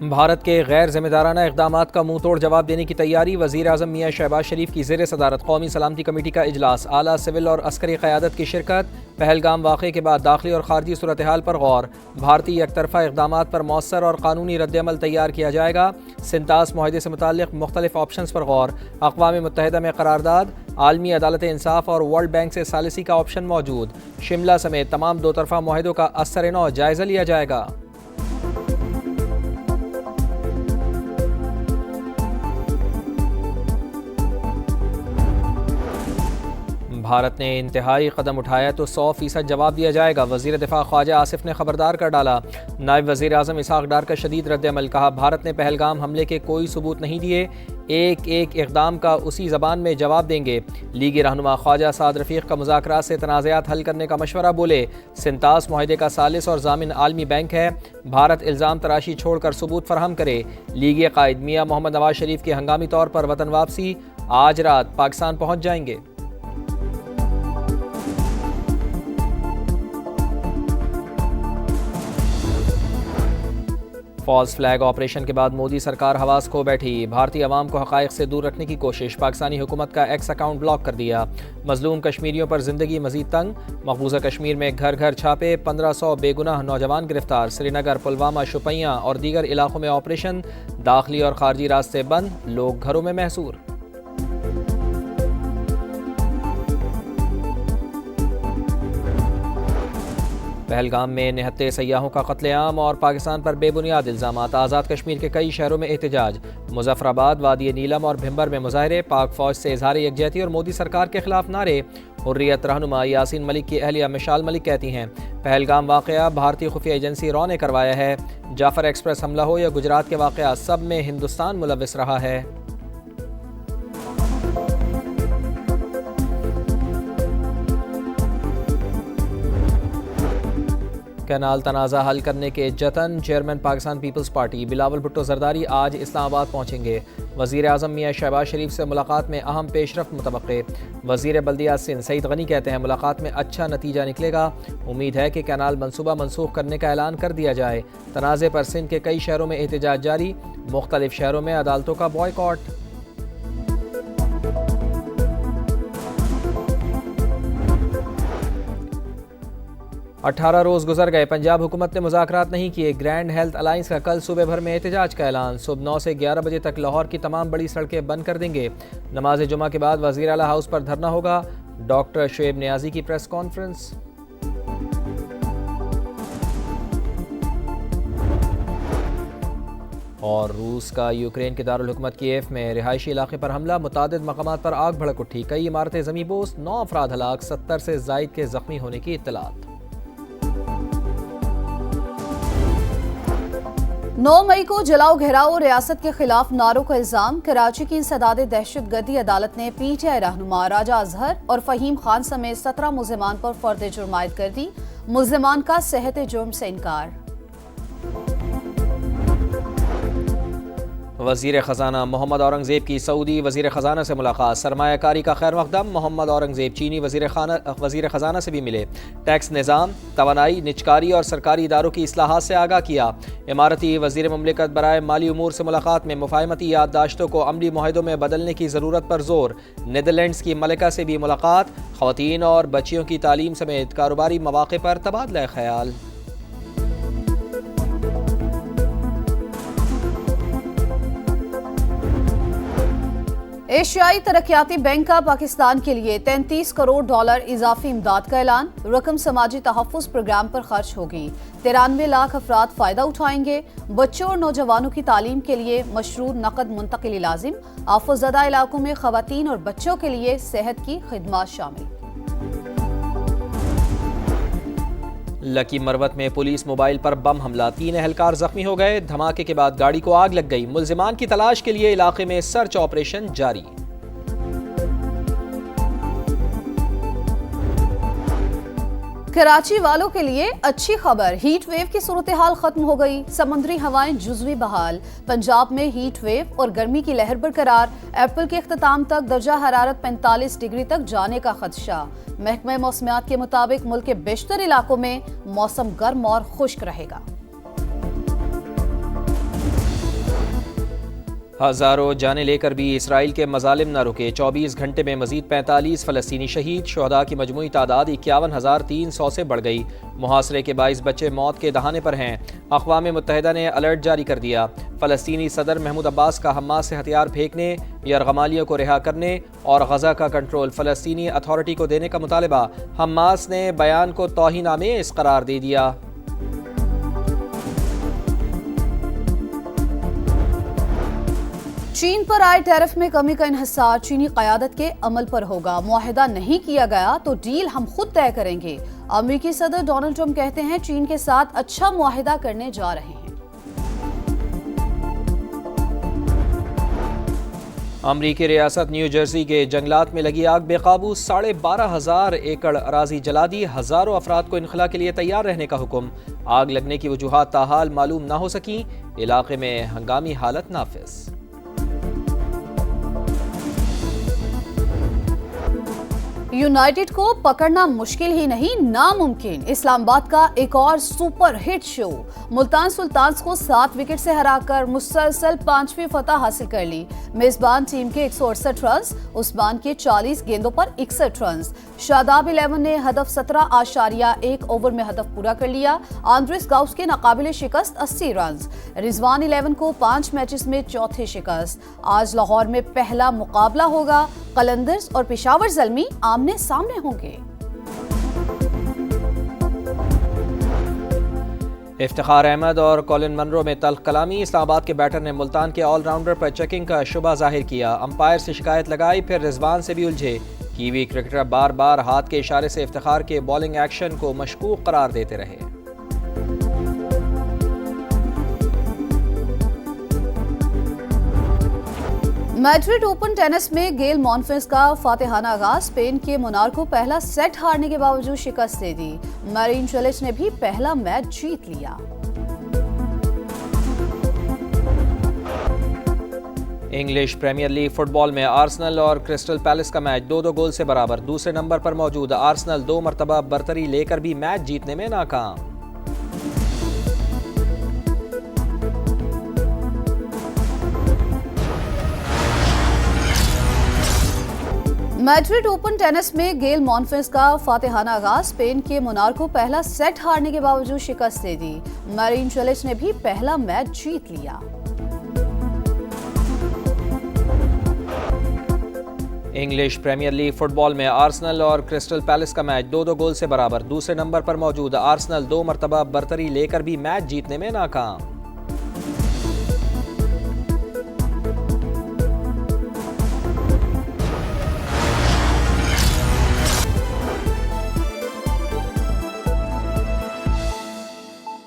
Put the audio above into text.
भारत के गैर जिम्मेदाराना इक़दामात का मुंह तोड़ जवाब देने की तैयारी। वज़ीर आज़म मियाँ शहबाज शरीफ की ज़ेर सदारत कौमी सलामती कमेटी का इजलास। आला सिविल और अस्करी क़यादत की शिरकत। पहलगाम वाक़े के बाद दाखिली और ख़ारजी सूरत हाल पर गौर। भारतीय एकतरफ़ा इक़दामात पर मौसर और क़ानूनी रद्दअमल तैयार किया जाएगा। सिंतास मुआहदे से मुताल्लिक़ मुख्तलिफ़ ऑप्शंस पर गौर। अक़वाम मुत्तहिदा में करारदाद। आलमी अदालत इंसाफ और वर्ल्ड बैंक से सालिसी का ऑप्शन मौजूद। शिमला समेत तमाम दो तरफ़ा मुआहदों का असर नौ जायज़ा लिया जाएगा। भारत ने इंतहाई कदम उठाया तो 100% जवाब दिया जाएगा। वज़ीर दिफा ख्वाजा आसिफ ने खबरदार कर डाला। नायब वज़ीर आज़म इसहाक डार का शदीद रद्दअमल। कहा, भारत ने पहलगाम हमले के कोई सबूत नहीं दिए, एक एक इक़दाम का उसी ज़बान में जवाब देंगे। लीगी रहनुमा ख्वाजा साद रफ़ीक का मुज़ाकरात से तनाज़ात हल करने का मशवरा। बोले, सिंतास मुआहदे का सालिस और ज़ामिन आलमी बैंक है। भारत इल्ज़ाम तराशी छोड़कर सबूत फराहम करे। लीगी कायद मियाँ मोहम्मद नवाज शरीफ की हंगामी तौर पर वतन वापसी। आज रात पाकिस्तान पहुँच जाएंगे। फॉल्स फ्लैग ऑपरेशन के बाद मोदी सरकार हवास खो बैठी। भारतीय अवाम को हक़ाइक़ से दूर रखने की कोशिश। पाकिस्तानी हुकूमत का एक्स अकाउंट ब्लॉक कर दिया। मजलूम कश्मीरियों पर जिंदगी मजीद तंग। मकबूजा कश्मीर में घर घर छापे। 1500 बेगुनाह नौजवान गिरफ्तार। श्रीनगर, पुलवामा, शुपियाँ और दीगर इलाकों में ऑपरेशन। दाखिली और खारजी रास्ते बंद। लोग घरों में महसूर। पहलगाम में निहत्ते सयाहों का कत्लेआम और पाकिस्तान पर बेबुनियाद इल्ज़ामात। आज़ाद कश्मीर के कई शहरों में एहतजाज। मुजफ्फराबाद, वादी नीलम और भिंबर में मुजाहरे। पाक फौज से इजहार यकजहती और मोदी सरकार के खिलाफ नारे। हुर्रियत रहनुमा यासीन मलिक की अहलिया मिशाल मलिक कहती हैं, पहलगाम वाक़या भारतीय खुफिया एजेंसी रॉ ने करवाया है। जाफर एक्सप्रेस हमला हो या गुजरात के वाक़या, सब में हिंदुस्तान मुलव्विस रहा है। कैनाल तनाज़ा हल करने के जतन। चेयरमैन पाकिस्तान पीपल्स पार्टी बिलावल भुट्टो जरदारी आज इस्लामाबाद पहुँचेंगे। वज़ीर आज़म मियाँ शहबाज शरीफ से मुलाकात में अहम पेशरफ्त मुतवक्के। वज़ीर बल्दियात सिंध सईद गनी कहते हैं, मुलाकात में अच्छा नतीजा निकलेगा। उम्मीद है कि कैनाल मनसूबा मनसूख करने का ऐलान कर दिया जाए। तनाज़े पर सिंध के कई शहरों में एहतजाज जारी। मुख्तलिफ शहरों में अदालतों का बॉयकॉट। अठारह रोज़ गुजर गए, पंजाब हुकूमत ने मुज़ाकरात नहीं किए। ग्रैंड हेल्थ अलायंस का कल सुबह भर में एहतजाज का ऐलान। सुबह 9 से 11 बजे तक लाहौर की तमाम बड़ी सड़कें बंद कर देंगे। नमाज जुमा के बाद वज़ीर आला हाउस पर धरना होगा। डॉक्टर शुएब नियाजी की प्रेस कॉन्फ्रेंस। और रूस का यूक्रेन के दारुल हुकूमत कीव में रिहायशी इलाके पर हमला। मुतादिद मकामात पर आग भड़क उठी। कई इमारतें ज़मींबोस। 9 अफराद हलाक। 70 से ज़ायद के ज़ख्मी होने की इत्तलात। 9 मई को जलाओ घेराओ और रियासत के खिलाफ नारों का इल्जाम। कराची की इंसदाद दहशतगर्दी अदालत ने PTI रहनुमा राजा अजहर और फ़हीम खान समेत 17 मुल्ज़िमान पर फर्द जुर्म आयद कर दी। मुल्ज़िमान का सेहत जुर्म से इनकार। वज़ीर ख़जाना मोहम्मद औरंगज़ेब की सऊदी वज़ीर ख़जाना से मुलाकात। सरमायाकारी का खैर मक़दम। मोहम्मद औरंगज़ेब चीनी वज़ीर ख़जाना से भी मिले। टैक्स निज़ाम, तवानाई, निजकारी और सरकारी इदारों की इस्लाहात से आगाह किया। इमारती वज़ीर ममलिकत बराए माली उमूर से मुलाकात में मुफ़ाहमती याददाश्तों को अमली मुआहदों में बदलने की ज़रूरत पर जोर। नीदरलैंड्स की मलिका से भी मुलाकात। ख़वातीन और बच्चियों की तालीम समेत कारोबारी मौक़े पर तबादला ख़याल। एशियाई तरक्याती बैंक का पाकिस्तान के लिए $33 करोड़ इजाफी इमदाद का ऐलान। रकम समाजी तहफ़्फ़ुज़ प्रोग्राम पर खर्च होगी। 93 लाख अफराद फ़ायदा उठाएंगे। बच्चों और नौजवानों की तालीम के लिए मशरूत नकद मुंतकिली लाजिम। आफतज़दा इलाकों में ख़वातीन और बच्चों के लिए सेहत की खिदमत शामिल। लकी मरवत में पुलिस मोबाइल पर बम हमला। 3 एहलकार जख्मी हो गए। धमाके के बाद गाड़ी को आग लग गई। मुल्जिमान की तलाश के लिए इलाके में सर्च ऑपरेशन जारी। कराची वालों के लिए अच्छी खबर, हीट वेव की सूरत हाल खत्म हो गई। समुद्री हवाएं जुज़वी बहाल। पंजाब में हीट वेव और गर्मी की लहर बरकरार। अप्रैल के इख्तिताम तक दर्जा हरारत 45 डिग्री तक जाने का खदशा। महकमा मौसमियात के मुताबिक मुल्क के बेशतर इलाकों में मौसम गर्म और खुश्क रहेगा। हज़ारों जाने लेकर भी इसराइल के मजालिम न रुके। 24 घंटे में मजीद 45 फ़लस्तीनी शहीद। शुहदा की मजमूई तादाद 51,300 से बढ़ गई। मुहासरे के 22 बच्चे मौत के दहाने पर हैं। अक़वाम मुत्तहिदा ने अलर्ट जारी कर दिया। फ़लस्तीनी सदर महमूद अब्बास का हमास से हथियार फेंकने, यरगमालियों को रिहा करने और गज़ा का कंट्रोल फ़लस्तीनी अथॉरिटी को देने का मुतालबा। हमास ने बयान को तौहीन आमेज़ करार दे दिया। चीन पर आए टैरिफ में कमी का इन्हिसार चीनी क़यादत के अमल पर होगा। मुआहिदा नहीं किया गया तो डील हम खुद तय करेंगे। अमेरिकी सदर डोनाल्ड ट्रंप कहते हैं चीन के साथ अच्छा मुआहिदा करने जा रहे हैं। अमरीकी रियासत न्यू जर्सी के जंगलात में लगी आग बेकाबू। 12,500 एकड़ अराजी जला दी। हज़ारों अफराद को इनखला के लिए तैयार रहने का हुक्म। आग लगने की वजूहात ताहाल मालूम ना हो सकी। इलाके में हंगामी हालत नाफिज। यूनाइटेड को पकड़ना मुश्किल ही नहीं नामुमकिन। इस्लामाबाद का एक और super hit show. Multan Sultans को 7 विकेट से हराकर मुसलसल 5वीं फतह हासिल कर ली। मेजबान टीम के 168 रन, उस्मान के 40 गेंदों पर 61 रन। शादाब 11 ने हदफ 17.1 ओवर में हदफ पूरा कर लिया। आंद्रेस गाउस के नाकाबिले शिकस्त 80 रन। रिजवान 11 को 5 मैचेस में चौथी शिकस्त। आज लाहौर में पहला मुकाबला होगा। कलंदर्स और पेशावर ज़ल्मी आमने सामने होंगे। इफ्तिखार अहमद और कॉलिन मनरो में तल्ख कलामी। इस्लामाबाद के बैटर ने मुल्तान के ऑलराउंडर पर चेकिंग का शुबा जाहिर किया। अंपायर से शिकायत लगाई, फिर रिजवान से भी उलझे। कीवी क्रिकेटर बार बार हाथ के इशारे से इफ्तिखार के बॉलिंग एक्शन को मशकूक करार देते रहे। मैड्रिड ओपन टेनिस में गेल मॉनफिस का फातिहाना आगाज। स्पेन के मोनार को पहला सेट हारने के बावजूद शिकस्त दे दी। मैरिन चलिच ने भी पहला मैच जीत लिया। इंग्लिश प्रीमियर लीग फुटबॉल में आर्सेनल और क्रिस्टल पैलेस का मैच 2-2 गोल से बराबर। दूसरे नंबर पर मौजूद आर्सेनल 2 मरतबा बरतरी लेकर भी मैच जीतने में नाकाम। मैड्रिड ओपन टेनिस में गेल मॉनफिस का फातिहाना आगाज। स्पेन के मोनार को पहला सेट हारने के बावजूद शिकस्त दे दी। मैरिन चलिच ने भी पहला मैच जीत लिया। इंग्लिश प्रीमियर लीग फुटबॉल में आर्सेनल और क्रिस्टल पैलेस का मैच 2-2 गोल से बराबर। दूसरे नंबर पर मौजूद आर्सेनल 2 मरतबा बरतरी लेकर भी मैच जीतने में नाकाम।